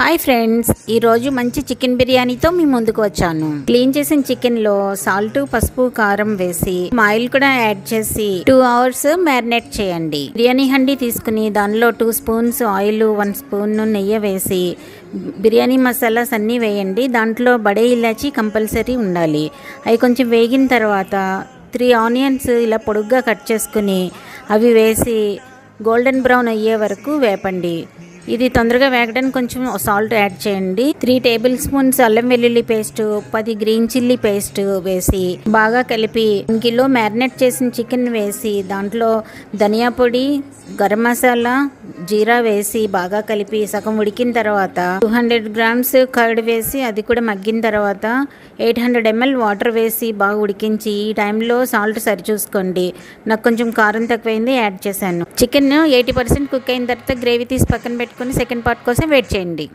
Hi friends, ఈరోజు మంచి chicken బిర్యానీతో మీ ముందుకు వచ్చాను. క్లీన్ చేసిన చికెన్ లో సాల్ట్, పసుపు, కారం వేసి ఆయిల్ కూడా యాడ్ చేసి 2 hours మ్యారినేట్ చేయండి. బిర్యానీ హండీ తీసుకుని దానిలో 2 స్పూన్స్ ఆయిల్, 1 స్పూన్ నెయ్యి వేసి బిర్యానీ మసాలాస్ అన్నీ వేయండి. దాంట్లో బడే ఇలాచి కంపల్సరీ ఉండాలి. అవి కొంచెం వేగిన తర్వాత 3 ఆనియన్స్ ఇలా పొడుగ్గా కట్ చేసుకుని అవి వేసి గోల్డెన్ బ్రౌన్ అయ్యే వరకు వేపండి. ఇది తొందరగా వేగడానికి కొంచెం సాల్ట్ యాడ్ చేయండి. 3 టేబుల్ స్పూన్స్ అల్లం వెల్లుల్లి పేస్ట్, 10 గ్రీన్ చిల్లీ పేస్ట్ వేసి బాగా కలిపి 1 కిలో మ్యారినేట్ చేసిన చికెన్ వేసి దాంట్లో ధనియా పొడి, గరం మసాలా, జీరా వేసి బాగా కలిపి సగం ఉడికిన తర్వాత 200 grams కర్డ్ వేసి అది కూడా మగ్గిన తర్వాత 800 ml వాటర్ వేసి బాగా ఉడికించి ఈ టైంలో సాల్ట్ సరి చూసుకోండి. నాకు కొంచెం కారం తక్కువైంది, యాడ్ చేశాను. చికెన్ 80% కుక్ అయిన తర్వాత గ్రేవీ తీసి పక్కన పెట్టుకుని సెకండ్ పార్ట్ కోసం వెయిట్ చేయండి.